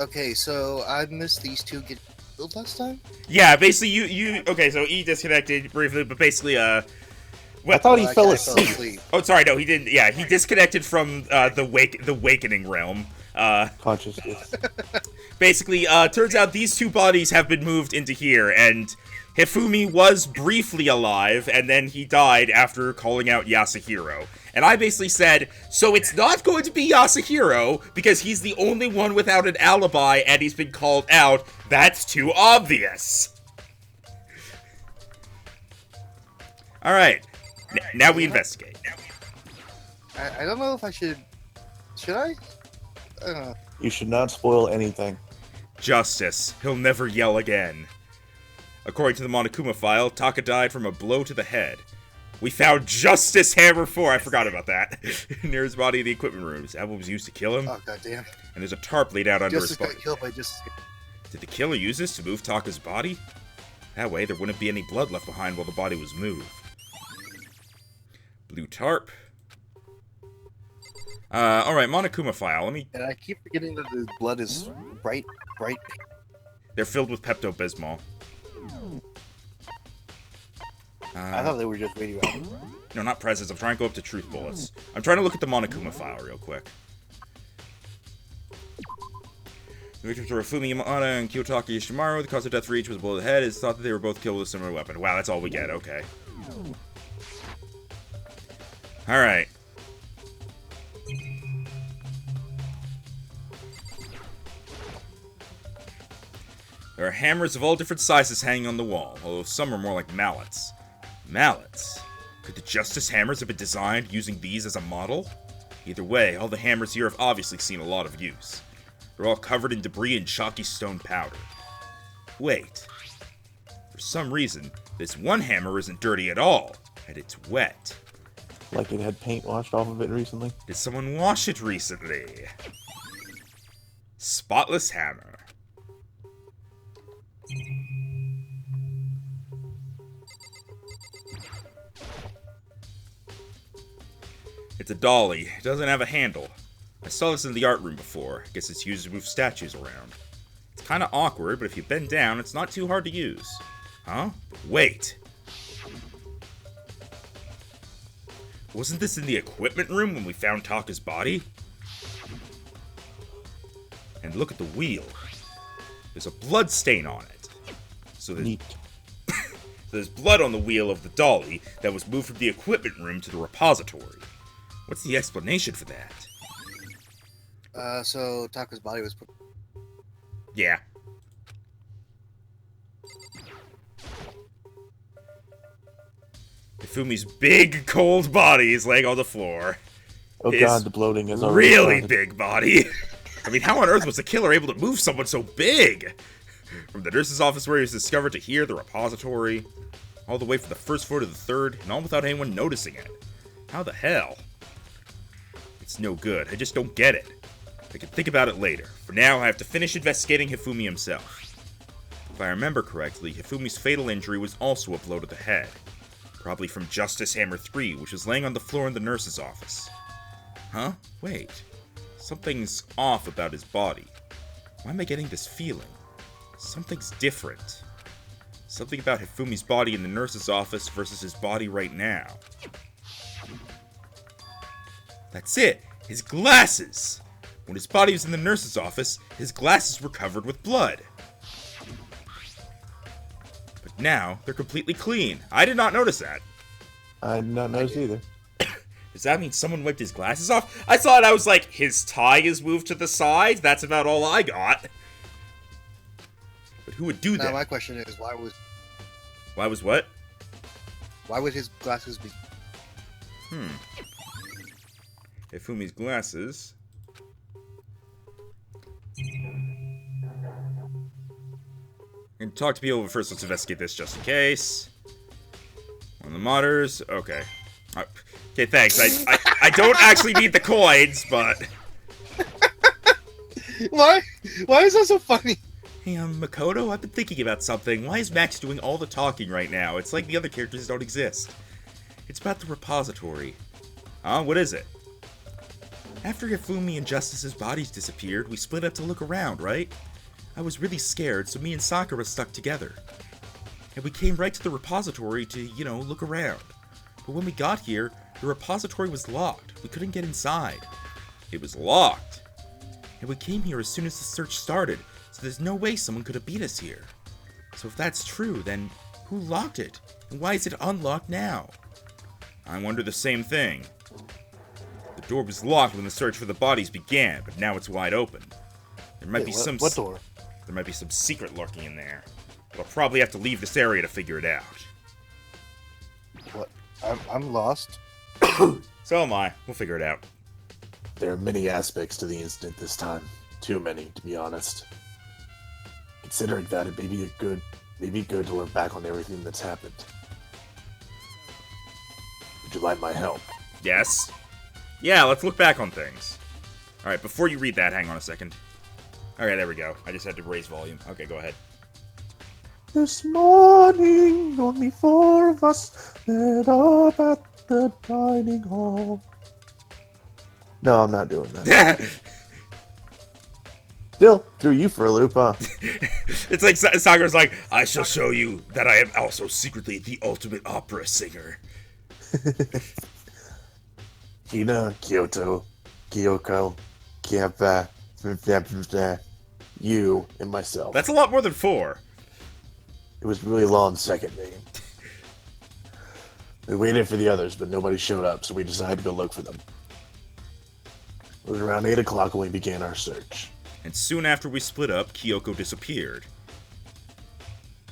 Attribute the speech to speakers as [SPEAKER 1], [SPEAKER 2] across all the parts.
[SPEAKER 1] Okay, so I missed these two get killed last time?
[SPEAKER 2] Yeah, basically okay, so he disconnected briefly, but basically
[SPEAKER 3] I
[SPEAKER 2] well,
[SPEAKER 3] thought he
[SPEAKER 1] Well,
[SPEAKER 3] fell
[SPEAKER 1] actually, I fell
[SPEAKER 3] asleep.
[SPEAKER 1] asleep.
[SPEAKER 2] oh sorry, no, he didn't. Yeah, he disconnected from the wakening realm.
[SPEAKER 3] Consciousness.
[SPEAKER 2] Basically, turns out these two bodies have been moved into here, and Hifumi was briefly alive, and then he died after calling out Yasuhiro. And I basically said, so it's not going to be Yasuhiro, because he's the only one without an alibi, and he's been called out. That's too obvious. Alright, now we investigate.
[SPEAKER 1] I don't know if I should. Should I?
[SPEAKER 3] You should not spoil anything.
[SPEAKER 2] Justice. He'll never yell again. According to the Monokuma file, Taka died from a blow to the head. We found Justice Hammer 4, I forgot about that, near his body in the equipment room. His album was used to kill him,
[SPEAKER 1] Oh, goddamn.
[SPEAKER 2] and there's a tarp laid out under
[SPEAKER 1] Justice
[SPEAKER 2] his body.
[SPEAKER 1] got killed by Justice.
[SPEAKER 2] Did the killer use this to move Taka's body? That way, there wouldn't be any blood left behind while the body was moved. Blue tarp. Alright, Monokuma file. Let me...
[SPEAKER 1] And I keep forgetting that the blood is bright pink.
[SPEAKER 2] They're filled with Pepto-Bismol.
[SPEAKER 1] I thought they were just radioactive.
[SPEAKER 2] No, not presents. I'm trying to go up to truth bullets. I'm trying to look at the Monokuma file real quick. The victims were Fumi Yamada and Kiyotaka Yoshimaru. The cause of death for each was a blow to the head. It's thought that they were both killed with a similar weapon. Wow, that's all we get. Okay. Alright. There are hammers of all different sizes hanging on the wall, although some are more like mallets. Mallets? Could the Justice Hammers have been designed using these as a model? Either way, all the hammers here have obviously seen a lot of use. They're all covered in debris and chalky stone powder. Wait. For some reason, this one hammer isn't dirty at all, and it's wet.
[SPEAKER 3] Like it had paint washed off of it recently.
[SPEAKER 2] Did someone wash it recently? Spotless hammer. It's a dolly. It doesn't have a handle. I saw this in the art room before. I guess it's used to move statues around. It's kinda awkward, but if you bend down, it's not too hard to use. Huh? But wait! Wasn't this in the equipment room when we found Taka's body? And look at the wheel. There's a blood stain on it. So
[SPEAKER 3] Neat.
[SPEAKER 2] there's blood on the wheel of the dolly that was moved from the equipment room to the repository. What's the explanation for that?
[SPEAKER 1] So Taka's body was put.
[SPEAKER 2] Yeah. Ifumi's big, cold body is laying on the floor.
[SPEAKER 3] Oh
[SPEAKER 2] His
[SPEAKER 3] god, the bloating is already
[SPEAKER 2] really
[SPEAKER 3] started.
[SPEAKER 2] big body. I mean, how on earth was the killer able to move someone so big? From the nurse's office where he was discovered to here, the repository, all the way from the first floor to the third, and all without anyone noticing it. How the hell? It's no good. I just don't get it. I can think about it later. For now, I have to finish investigating Hifumi himself. If I remember correctly, Hifumi's fatal injury was also a blow to the head. Probably from Justice Hammer 3, which was laying on the floor in the nurse's office. Huh? Wait. Something's off about his body. Why am I getting this feeling? Something's different. Something about Hifumi's body in the nurse's office versus his body right now. That's it! His glasses! When his body was in the nurse's office, his glasses were covered with blood. But now, they're completely clean. I did not notice that.
[SPEAKER 3] I did not notice either.
[SPEAKER 2] Does that mean someone wiped his glasses off? I thought I was like, his tie is moved to the side? That's about all I got. But who would do
[SPEAKER 1] Now
[SPEAKER 2] that?
[SPEAKER 1] my question is, why
[SPEAKER 2] Why was what?
[SPEAKER 1] would his glasses be?
[SPEAKER 2] Ifumi's glasses. I'm gonna talk to people, but first let's investigate this just in case. On the modders, okay. Okay, thanks. I don't actually need the coins, but...
[SPEAKER 1] Why? Why is that so funny?
[SPEAKER 2] Hey, Makoto, I've been thinking about something. Why is Max doing all the talking right now? It's like the other characters don't exist. It's about the repository. Huh? What is it? After Hifumi and Justice's bodies disappeared, we split up to look around, right? I was really scared, so me and Sakura stuck together. And we came right to the repository to, look around. But when we got here, the repository was locked. We couldn't get inside. It was locked. And we came here as soon as the search started, so there's no way someone could have beat us here. So if that's true, then who locked it? And why is it unlocked now? I wonder the same thing. The door was locked when the search for the bodies began, but now it's wide open. There might be some...
[SPEAKER 1] What door?
[SPEAKER 2] There might be some secret lurking in there. But I'll probably have to leave this area to figure it out.
[SPEAKER 1] What? I'm lost.
[SPEAKER 2] So am I. We'll figure it out.
[SPEAKER 3] There are many aspects to the incident this time. Too many, to be honest. Considering that, it may be good to look back on everything that's happened. Would you like my help?
[SPEAKER 2] Yes? Yeah, let's look back on things. Alright, before you read that, hang on a second. Alright, there we go. I just had to raise volume. Okay, go ahead.
[SPEAKER 3] This morning, only 4 of us met up at the dining hall. No, I'm not doing that. Still, threw you for a loop, huh?
[SPEAKER 2] It's like Sakura's like, I shall show you that I am also secretly the ultimate opera singer.
[SPEAKER 3] Hina, Kyoto, Kyoko, Kiapa, you, and myself.
[SPEAKER 2] That's a lot more than 4.
[SPEAKER 3] It was a really long second name. We waited for the others, but nobody showed up, so we decided to go look for them. It was around 8 o'clock when we began our search.
[SPEAKER 2] And soon after we split up, Kyoko disappeared.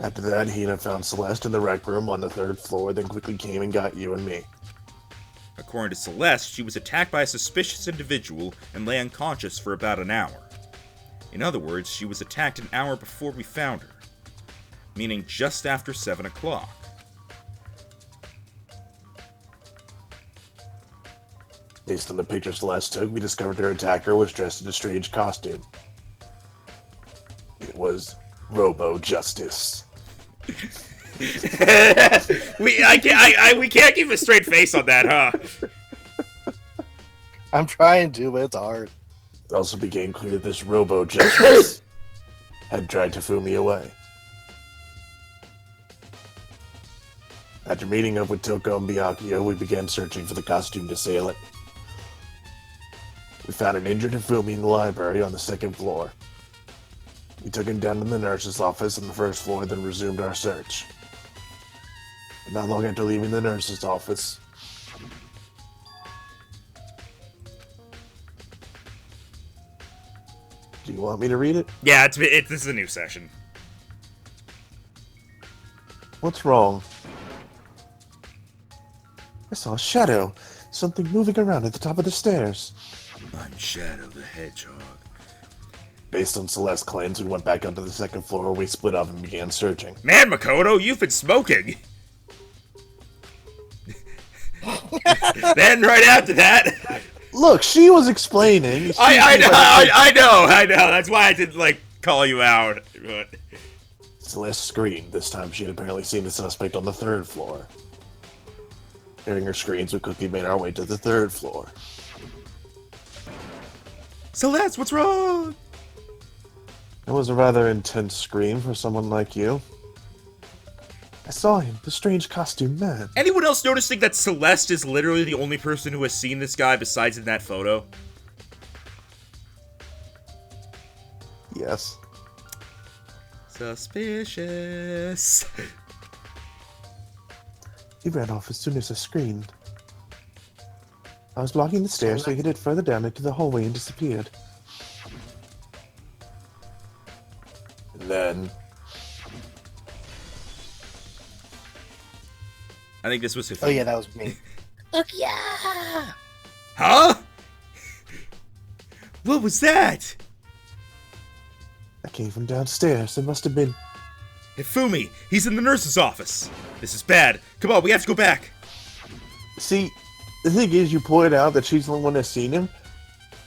[SPEAKER 3] After that, Hina found Celeste in the rec room on the 3rd floor, then quickly came and got you and me.
[SPEAKER 2] According to Celeste, she was attacked by a suspicious individual and lay unconscious for about an hour. In other words, she was attacked an hour before we found her, meaning just after 7 o'clock.
[SPEAKER 3] Based on the picture Celeste took, we discovered her attacker was dressed in a strange costume. It was Robo Justice.
[SPEAKER 2] we can't keep a straight face on that, huh?
[SPEAKER 1] I'm trying to, but it's hard.
[SPEAKER 3] It also became clear that this Robo Justice had dragged Hifumi away. After meeting up with Toko and Byakuya, we began searching for the costumed assailant. We found an injured Hifumi in the library on the 2nd floor. We took him down to the nurse's office on the 1st floor, then resumed our search. But not long after leaving the nurse's office, do you want me to read it?
[SPEAKER 2] Yeah, this is a new session.
[SPEAKER 3] What's wrong? I saw a shadow. Something moving around at the top of the stairs.
[SPEAKER 2] I'm Shadow the Hedgehog.
[SPEAKER 3] Based on Celeste's claims, we went back up to the 2nd floor where we split up and began searching.
[SPEAKER 2] Man, Makoto, you've been smoking! Then, right after that...
[SPEAKER 3] Look, she was explaining.
[SPEAKER 2] I know. That's why I didn't, call you out. But...
[SPEAKER 3] Celeste screamed. This time she had apparently seen the suspect on the 3rd floor. Hearing her screams, we quickly made our way to the 3rd floor.
[SPEAKER 2] Celeste, what's wrong?
[SPEAKER 3] It was a rather intense scream for someone like you. I saw him, the strange costume man.
[SPEAKER 2] Anyone else noticing that Celeste is literally the only person who has seen this guy besides in that photo?
[SPEAKER 3] Yes.
[SPEAKER 2] Suspicious.
[SPEAKER 3] He ran off as soon as I screamed. I was blocking the stairs, so he headed further down into the hallway and disappeared. And then...
[SPEAKER 2] I think this was his.
[SPEAKER 1] Oh yeah, that was me. Look, yeah.
[SPEAKER 2] Huh? What was that?
[SPEAKER 3] That came from downstairs. It must have been...
[SPEAKER 2] Hifumi, he's in the nurse's office. This is bad. Come on, we have to go back.
[SPEAKER 3] See, the thing is, you pointed out that she's the only one that's seen him.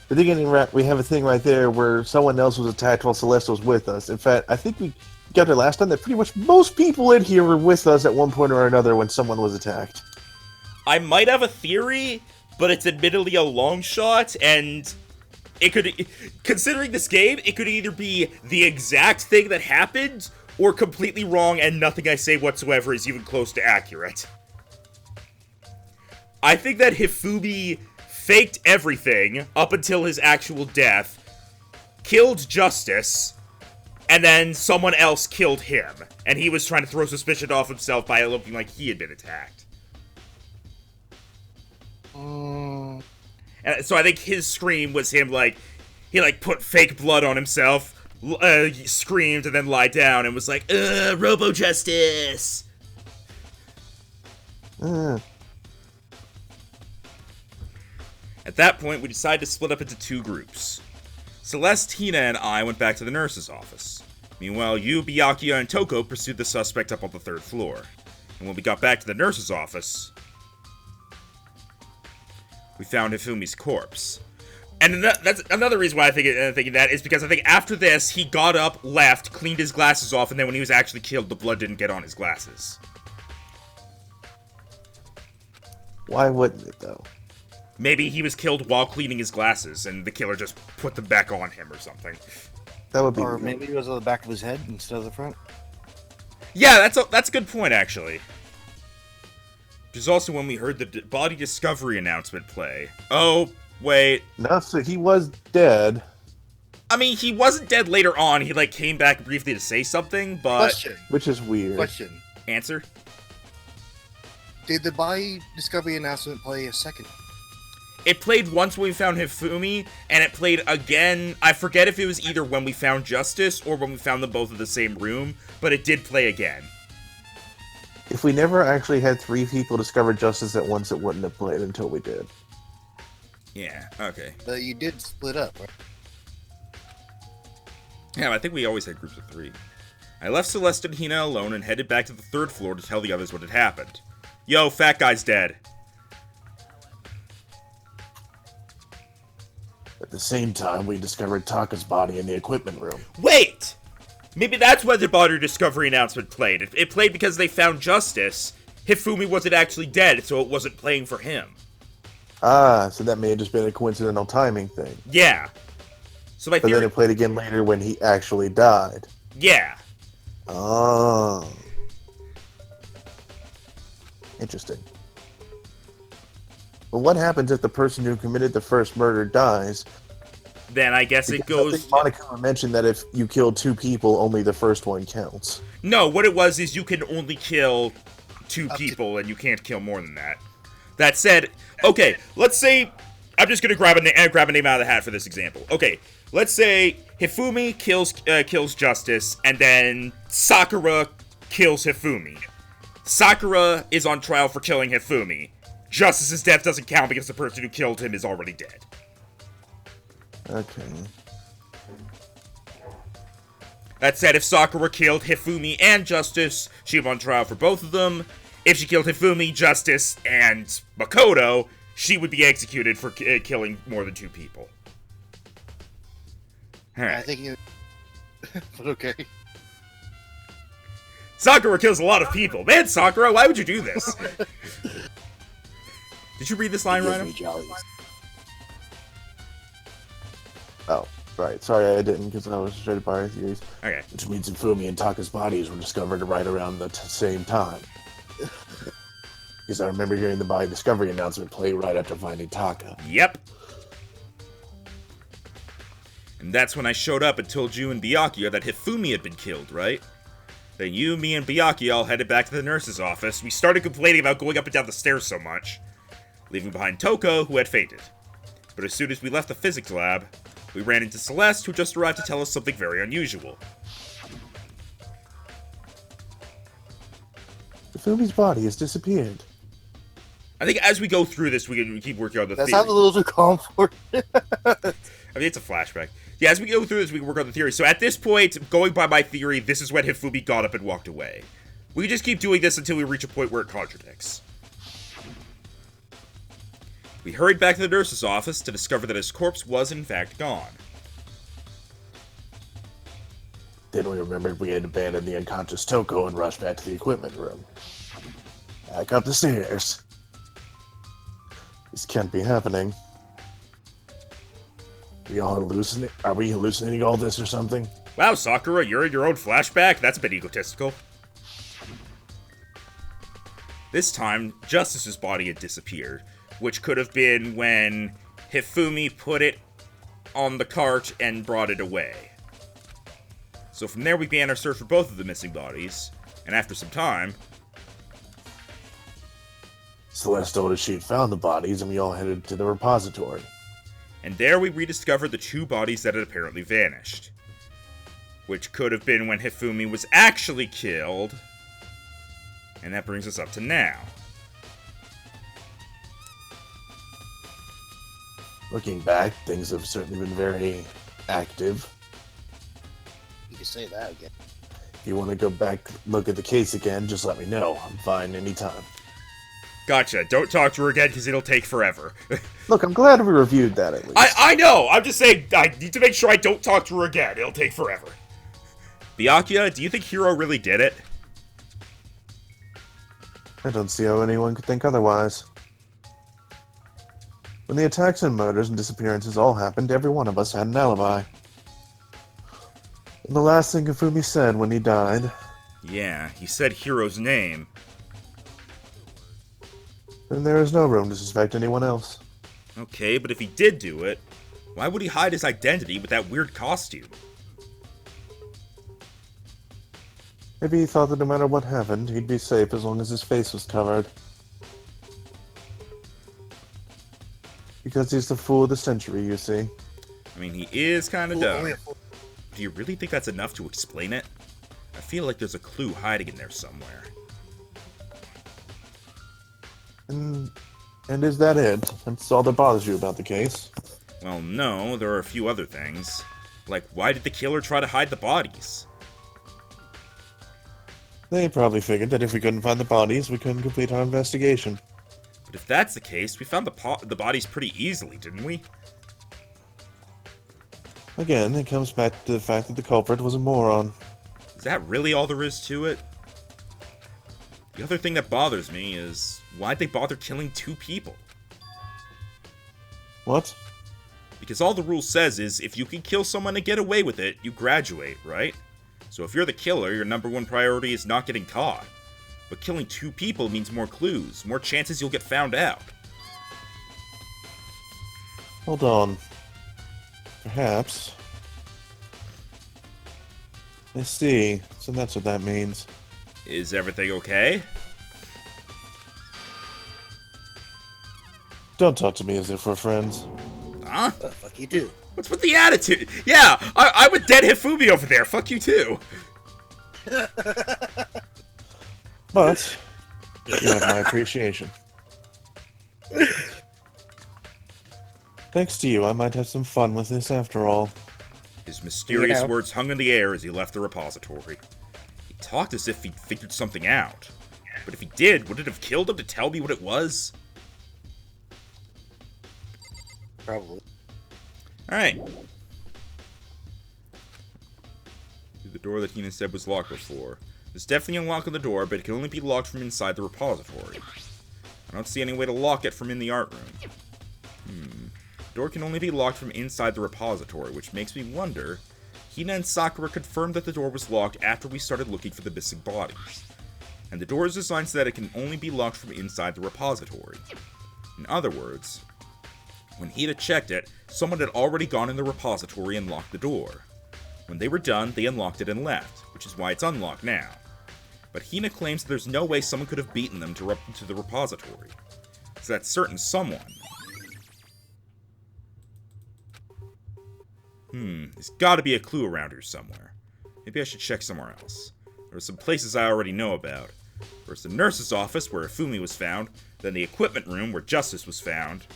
[SPEAKER 3] But then we have a thing right there where someone else was attacked while Celeste was with us. In fact, I think we got there last time that pretty much most people in here were with us at one point or another when someone was attacked.
[SPEAKER 2] I might have a theory, but it's admittedly a long shot, and it could, considering this game, it could either be the exact thing that happened, or completely wrong, and nothing I say whatsoever is even close to accurate. I think that Hifumi faked everything up until his actual death, killed Justice, and then someone else killed him, and he was trying to throw suspicion off himself by looking like he had been attacked. And so I think his scream was him, like, he, like, put fake blood on himself, screamed, and then lied down, and was like, Robo-Justice! At that point, we decided to split up into two groups. Celeste, Hina, and I went back to the nurse's office. Meanwhile, you, Byakuya, and Toko pursued the suspect up on the 3rd floor. And when we got back to the nurse's office, we found Hifumi's corpse. And that's another reason why I'm thinking that is because I think after this, he got up, left, cleaned his glasses off, and then when he was actually killed, the blood didn't get on his glasses.
[SPEAKER 3] Why wouldn't it, though?
[SPEAKER 2] Maybe he was killed while cleaning his glasses, and the killer just put them back on him or something.
[SPEAKER 3] That would be.
[SPEAKER 1] Or
[SPEAKER 3] weird.
[SPEAKER 1] maybe it was on the back of his head instead of the front.
[SPEAKER 2] Yeah, that's a good point, actually. Which is also when we heard the body discovery announcement play. Oh, wait.
[SPEAKER 3] No, so he was dead.
[SPEAKER 2] I mean, he wasn't dead later on. He, like, came back briefly to say something, but...
[SPEAKER 1] Question.
[SPEAKER 3] Which is weird.
[SPEAKER 1] Question.
[SPEAKER 2] Answer?
[SPEAKER 1] Did the body discovery announcement play a second?
[SPEAKER 2] It played once when we found Hifumi, and it played again. I forget if it was either when we found Justice or when we found them both in the same room, but it did play again.
[SPEAKER 3] If we never actually had 3 people discover Justice at once, it wouldn't have played until we did.
[SPEAKER 2] Yeah, okay.
[SPEAKER 1] But you did split up, right?
[SPEAKER 2] Yeah, I think we always had groups of 3. I left Celeste and Hina alone and headed back to the 3rd floor to tell the others what had happened. Yo, fat guy's dead.
[SPEAKER 3] At the same time, we discovered Taka's body in the equipment room.
[SPEAKER 2] Wait! Maybe that's why the body discovery announcement played. It played because they found Justice. Hifumi wasn't actually dead, so it wasn't playing for him.
[SPEAKER 3] Ah, so that may have just been a coincidental timing thing.
[SPEAKER 2] Yeah. So my
[SPEAKER 3] But
[SPEAKER 2] theory...
[SPEAKER 3] then it played again later when he actually died.
[SPEAKER 2] Yeah.
[SPEAKER 3] Oh. Interesting. But what happens if the person who committed the first murder dies?
[SPEAKER 2] Then I guess it
[SPEAKER 3] Because I
[SPEAKER 2] goes...
[SPEAKER 3] think Monica mentioned that if you kill 2 people, only the first one counts.
[SPEAKER 2] No, what it was is you can only kill 2 people, and you can't kill more than that. That said, okay, let's say... I'm just gonna grab a name out of the hat for this example. Okay, let's say Hifumi kills Justice, and then Sakura kills Hifumi. Sakura is on trial for killing Hifumi. Justice's death doesn't count because the person who killed him is already dead.
[SPEAKER 3] Okay.
[SPEAKER 2] That said, if Sakura killed Hifumi and Justice, she'd be on trial for both of them. If she killed Hifumi, Justice, and Makoto, she would be executed for killing more than 2 people. Alright.
[SPEAKER 1] I think you... but okay.
[SPEAKER 2] Sakura kills a lot of people. Man, Sakura, why would you do this? Did you read this line, Rhino?
[SPEAKER 3] Oh, right. Sorry, I didn't, because I was trying to buy theories.
[SPEAKER 2] Okay.
[SPEAKER 3] Which means Hifumi and Taka's bodies were discovered right around the same time. Because I remember hearing the body discovery announcement play right after finding Taka.
[SPEAKER 2] Yep. And that's when I showed up and told you and Byakuya that Hifumi had been killed, right? Then you, me, and Byakuya all headed back to the nurse's office. We started complaining about going up and down the stairs so much, leaving behind Toko, who had fainted. But as soon as we left the physics lab, we ran into Celeste, who just arrived to tell us something very unusual.
[SPEAKER 3] Hifumi's body has disappeared.
[SPEAKER 2] I think as we go through this, we can keep working on the
[SPEAKER 1] That's
[SPEAKER 2] theory.
[SPEAKER 1] how the little too calm for it.
[SPEAKER 2] I mean, it's a flashback. Yeah, as we go through this, we can work on the theory. So at this point, going by my theory, this is when Hifumi got up and walked away. We can just keep doing this until we reach a point where it contradicts. We hurried back to the nurse's office to discover that his corpse was in fact gone.
[SPEAKER 3] Then we remembered we had abandoned the unconscious Toko and rushed back to the equipment room. Back up the stairs. This can't be happening. Are we hallucinating all this or something?
[SPEAKER 2] Wow, Sakura, you're in your own flashback? That's a bit egotistical. This time, Justice's body had disappeared, which could have been when Hifumi put it on the cart and brought it away. So from there we began our search for both of the missing bodies, and after some time...
[SPEAKER 3] Celeste told us she'd found the bodies, and we all headed to the repository.
[SPEAKER 2] And there we rediscovered the two bodies that had apparently vanished. Which could have been when Hifumi was actually killed. And that brings us up to now.
[SPEAKER 3] Looking back, things have certainly been very active.
[SPEAKER 1] You can say that again.
[SPEAKER 3] If you want to go back, look at the case again, just let me know. I'm fine anytime.
[SPEAKER 2] Gotcha. Don't talk to her again because it'll take forever.
[SPEAKER 3] Look, I'm glad we reviewed that at least.
[SPEAKER 2] I know! I'm just saying, I need to make sure I don't talk to her again. It'll take forever. Byakuya, do you think Hiro really did it?
[SPEAKER 3] I don't see how anyone could think otherwise. When the attacks and murders and disappearances all happened, every one of us had an alibi. And the last thing Hifumi said when he died...
[SPEAKER 2] Yeah, he said Hiro's name.
[SPEAKER 3] Then there is no room to suspect anyone else.
[SPEAKER 2] Okay, but if he did do it, why would he hide his identity with that weird costume?
[SPEAKER 3] Maybe he thought that no matter what happened, he'd be safe as long as his face was covered. Because he's the fool of the century, you see.
[SPEAKER 2] I mean, he is kind of
[SPEAKER 1] Ooh,
[SPEAKER 2] dumb.
[SPEAKER 1] only a fool.
[SPEAKER 2] Do you really think that's enough to explain it? I feel like there's a clue hiding in there somewhere.
[SPEAKER 3] And is that it? That's all that bothers you about the case?
[SPEAKER 2] Well, no, there are a few other things. Like, why did the killer try to hide the bodies?
[SPEAKER 3] They probably figured that if we couldn't find the bodies, we couldn't complete our investigation.
[SPEAKER 2] But if that's the case, we found the bodies pretty easily, didn't we?
[SPEAKER 3] Again, it comes back to the fact that the culprit was a moron.
[SPEAKER 2] Is that really all there is to it? The other thing that bothers me is, why'd they bother killing two people?
[SPEAKER 3] What?
[SPEAKER 2] Because all the rule says is, if you can kill someone and get away with it, you graduate, right? So if you're the killer, your number one priority is not getting caught. But killing two people means more clues, more chances you'll get found out.
[SPEAKER 3] Hold on. Perhaps. I see. So that's what that means.
[SPEAKER 2] Is everything okay?
[SPEAKER 3] Don't talk to me as if we're friends.
[SPEAKER 2] Huh?
[SPEAKER 1] Fuck you too.
[SPEAKER 2] What's with the attitude? Yeah, I'm with dead Hifumi over there. Fuck you too.
[SPEAKER 3] But you have my appreciation. Thanks to you, I might have some fun with this after all.
[SPEAKER 2] His mysterious
[SPEAKER 1] Yeah.
[SPEAKER 2] words hung in the air as he left the repository. He talked as if he'd figured something out. But if he did, would it have killed him to tell me what it was?
[SPEAKER 1] Probably.
[SPEAKER 2] Alright. The door that Hina said was locked before. There's definitely a lock on the door, but it can only be locked from inside the repository. I don't see any way to lock it from in the art room. The door can only be locked from inside the repository, which makes me wonder... Hina and Sakura confirmed that the door was locked after we started looking for the missing bodies. And the door is designed so that it can only be locked from inside the repository. In other words, when Hina checked it, someone had already gone in the repository and locked the door. When they were done, they unlocked it and left, which is why it's unlocked now. But Hina claims that there's no way someone could have beaten them to the repository. So that certain someone... there's gotta be a clue around here somewhere. Maybe I should check somewhere else. There are some places I already know about. First the nurse's office, where Ifumi was found, then the equipment room, where Justice was found.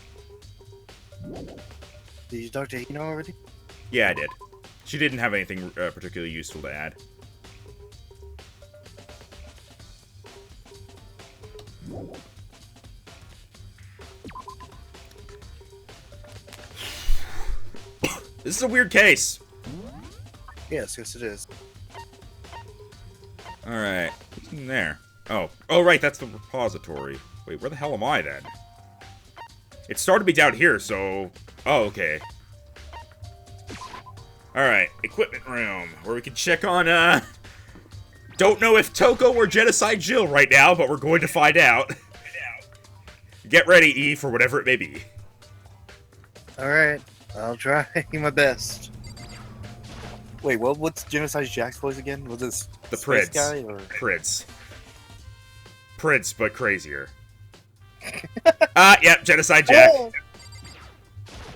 [SPEAKER 1] Did you talk to Hina already?
[SPEAKER 2] Yeah, I did. She didn't have anything particularly useful to add. This is a weird case.
[SPEAKER 1] Yes, it is.
[SPEAKER 2] Alright. What's in there? Oh, right, that's the repository. Wait, where the hell am I then? It started me down here, so... Oh, okay. Alright, equipment room, where we can check on, Don't know if Toko or Genocide Jill right now, but we're going to find out. Get ready, E, for whatever it may be.
[SPEAKER 1] Alright, I'll try my best. Wait, what's Genocide Jack's voice again? Was this
[SPEAKER 2] The
[SPEAKER 1] space
[SPEAKER 2] Prids.
[SPEAKER 1] guy or
[SPEAKER 2] Prids, but crazier. Yep, Genocide Jack.
[SPEAKER 1] Oh!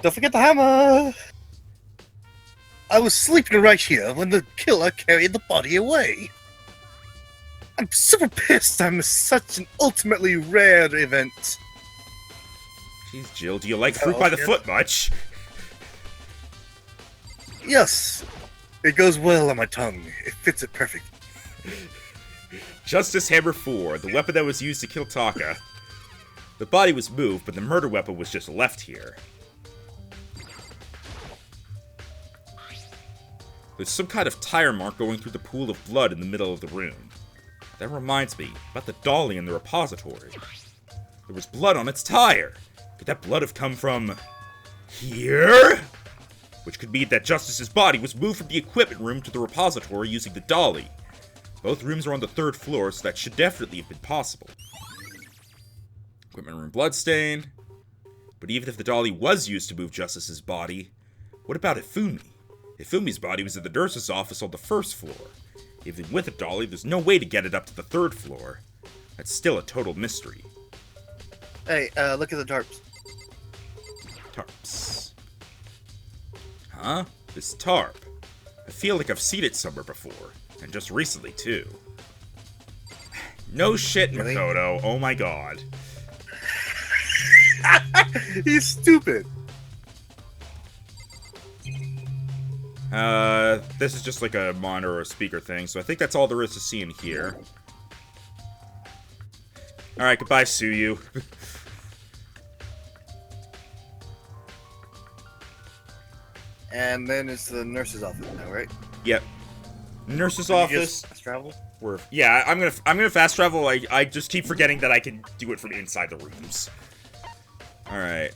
[SPEAKER 1] Don't forget the hammer! I was sleeping right here when the killer carried the body away. I'm super pissed I missed such an ultimately rare event.
[SPEAKER 2] Jeez, Jill, do you like fruit by the foot much?
[SPEAKER 1] Yes, it goes well on my tongue. It fits it perfect.
[SPEAKER 2] Justice Hammer 4, the weapon that was used to kill Taka. The body was moved, but the murder weapon was just left here. There's some kind of tire mark going through the pool of blood in the middle of the room. That reminds me about the dolly in the repository. There was blood on its tire. Could that blood have come from... here? Which could mean that Justice's body was moved from the equipment room to the repository using the dolly. Both rooms are on the 3rd floor, so that should definitely have been possible. Equipment room bloodstain. But even if the dolly was used to move Justice's body, what about Ifumi? Ifumi's body was in the nurse's office on the 1st floor. Even with a dolly, there's no way to get it up to the 3rd floor. That's still a total mystery.
[SPEAKER 1] Hey, look at the tarps.
[SPEAKER 2] Tarps. Huh? This tarp. I feel like I've seen it somewhere before. And just recently, too. No shit,
[SPEAKER 1] Really?
[SPEAKER 2] Makoto. Oh my god.
[SPEAKER 1] He's stupid.
[SPEAKER 2] This is just like a monitor or a speaker thing, so I think that's all there is to see in here. Alright, goodbye, Suyu.
[SPEAKER 1] And then it's the nurse's office now, right?
[SPEAKER 2] Yep. Nurse's
[SPEAKER 1] Can you
[SPEAKER 2] office.
[SPEAKER 1] just travel?
[SPEAKER 2] Yeah, I'm gonna fast travel. I just keep forgetting that I can do it from inside the rooms. Alright.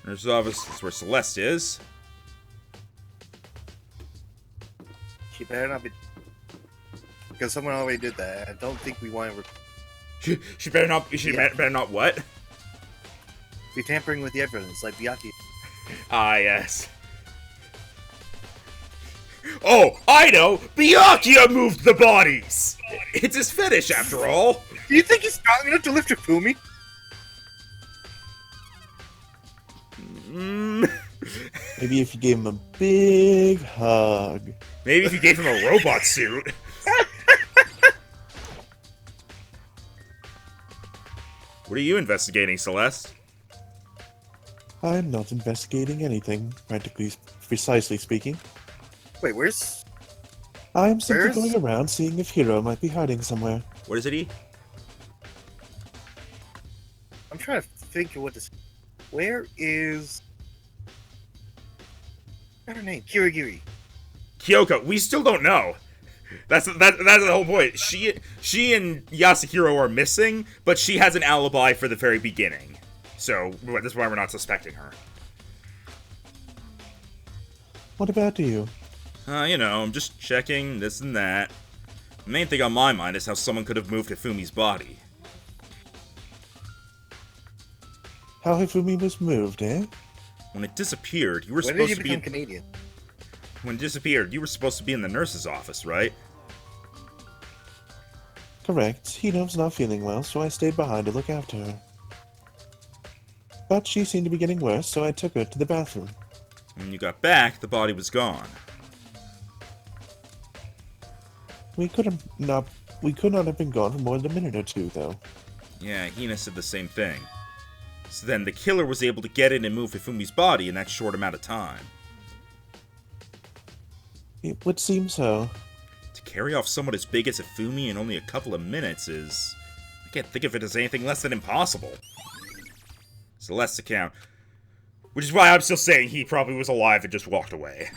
[SPEAKER 2] Nurse's office is where Celeste is.
[SPEAKER 1] She better not be. Because someone already did that. I don't think we want to
[SPEAKER 2] She better not. She
[SPEAKER 1] Yeah.
[SPEAKER 2] better not what?
[SPEAKER 1] be tampering with the evidence like Byakuya.
[SPEAKER 2] Ah, yes. Oh, I know! Byakuya moved the bodies! It's his fetish, after all.
[SPEAKER 1] Do you think he's strong enough to lift Ifumi?
[SPEAKER 3] Maybe if you gave him a big hug.
[SPEAKER 2] Maybe if you gave him a robot suit. What are you investigating, Celeste?
[SPEAKER 3] I'm not investigating anything, precisely speaking.
[SPEAKER 1] Wait, where's...
[SPEAKER 3] I'm simply
[SPEAKER 1] Where's-
[SPEAKER 3] going around seeing if Hiro might be hiding somewhere.
[SPEAKER 2] What is it, E?
[SPEAKER 1] I'm trying to think of what this... Where is... What's her name? Kirigiri.
[SPEAKER 2] Kyoko, we still don't know. That's the whole point. She and Yasuhiro are missing, but she has an alibi for the very beginning. So that's why we're not suspecting her.
[SPEAKER 3] What about you?
[SPEAKER 2] You know, I'm just checking this and that. The main thing on my mind is how someone could have moved Hifumi's body.
[SPEAKER 3] How Hifumi was moved, eh?
[SPEAKER 2] When it disappeared, you were
[SPEAKER 1] When did you
[SPEAKER 2] supposed to be.
[SPEAKER 1] become Canadian?
[SPEAKER 2] When it disappeared, you were supposed to be in the nurse's office, right?
[SPEAKER 3] Correct. Hino's not feeling well, so I stayed behind to look after her. But she seemed to be getting worse, so I took her to the bathroom.
[SPEAKER 2] When you got back, the body was gone.
[SPEAKER 3] We could not have been gone for more than a minute or two, though.
[SPEAKER 2] Yeah, Hina said the same thing. So then the killer was able to get in and move Hifumi's body in that short amount of time.
[SPEAKER 3] It would seem so.
[SPEAKER 2] To carry off someone as big as Hifumi in only a couple of minutes is... I can't think of it as anything less than impossible. Celeste's account. Which is why I'm still saying he probably was alive and just walked away.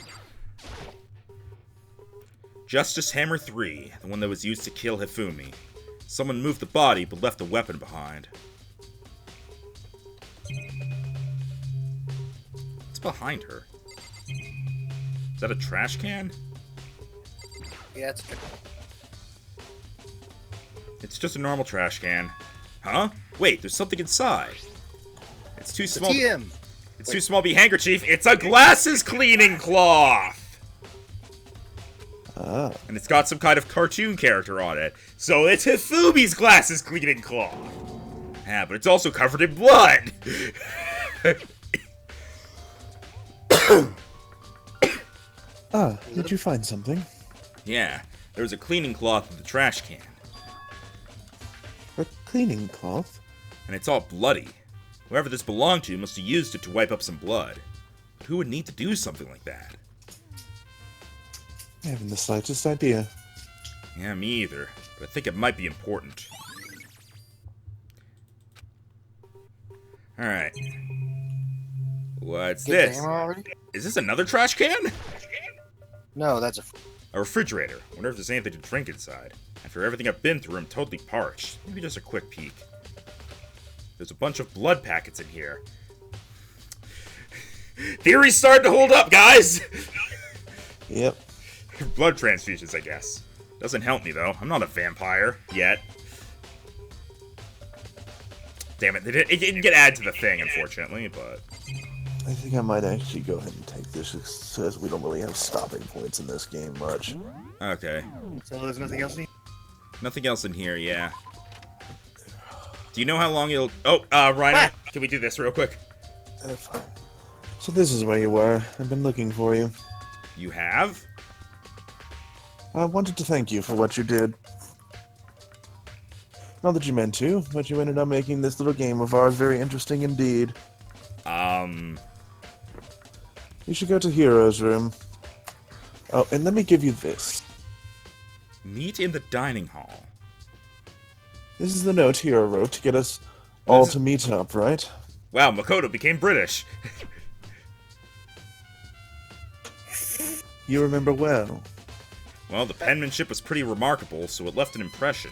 [SPEAKER 2] Justice Hammer 3, the one that was used to kill Hifumi. Someone moved the body, but left the weapon behind. What's behind her? Is that a trash can?
[SPEAKER 1] Yeah, it's
[SPEAKER 2] It's just a normal trash can. Huh? Wait, there's something inside. It's too small.
[SPEAKER 1] TM.
[SPEAKER 2] It's too small to be handkerchief. It's a glasses cleaning cloth!
[SPEAKER 3] Ah.
[SPEAKER 2] And it's got some kind of cartoon character on it. So it's Hifumi's glasses cleaning cloth. Yeah, but it's also covered in blood.
[SPEAKER 3] Did you find something?
[SPEAKER 2] Yeah, there was a cleaning cloth in the trash can.
[SPEAKER 3] A cleaning cloth?
[SPEAKER 2] And it's all bloody. Whoever this belonged to must have used it to wipe up some blood. But who would need to do something like that?
[SPEAKER 3] I haven't the slightest idea.
[SPEAKER 2] Yeah, me either. But I think it might be important. Alright. What's
[SPEAKER 1] Get the
[SPEAKER 2] this?
[SPEAKER 1] hammer already?
[SPEAKER 2] Is this another trash can?
[SPEAKER 1] No, that's a.
[SPEAKER 2] A refrigerator. Wonder if there's anything to drink inside. After everything I've been through, I'm totally parched. Maybe just a quick peek. There's a bunch of blood packets in here. Theory's starting to hold up, guys!
[SPEAKER 3] Yep.
[SPEAKER 2] Blood transfusions, I guess. Doesn't help me, though. I'm not a vampire. Yet. Damn it. It didn't get added to the thing, unfortunately, but...
[SPEAKER 3] I think I might actually go ahead and take this, since we don't really have stopping points in this game much.
[SPEAKER 2] Okay.
[SPEAKER 1] So there's nothing else.
[SPEAKER 2] Nothing else in here, yeah. Do you know how long it'll... Oh, Rhino, can we do this real quick?
[SPEAKER 3] Fine. So this is where you were. I've been looking for you.
[SPEAKER 2] You have?
[SPEAKER 3] I wanted to thank you for what you did. Not that you meant to, but you ended up making this little game of ours very interesting indeed. You should go to Hero's room. Oh, and let me give you this.
[SPEAKER 2] Meet in the dining hall.
[SPEAKER 3] This is the note Hero wrote to get us all to meet up, right?
[SPEAKER 2] Wow, Makoto became British.
[SPEAKER 3] You remember well.
[SPEAKER 2] Well, the penmanship was pretty remarkable, so it left an impression.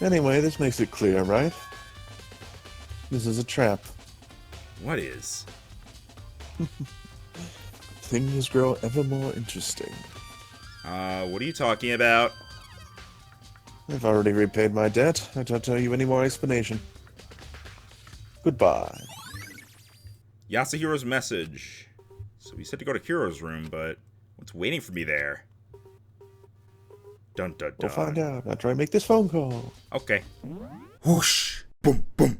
[SPEAKER 3] Anyway, this makes it clear, right? This is a trap.
[SPEAKER 2] What is?
[SPEAKER 3] Things grow ever more interesting.
[SPEAKER 2] What are you talking about?
[SPEAKER 3] I've already repaid my debt. I don't owe you any more explanation. Goodbye.
[SPEAKER 2] Yasuhiro's message. So he said to go to Hiro's room, but what's waiting for me there? Dun dun dun.
[SPEAKER 3] We'll find out after I make this phone call.
[SPEAKER 2] Okay. Whoosh! Boom, boom.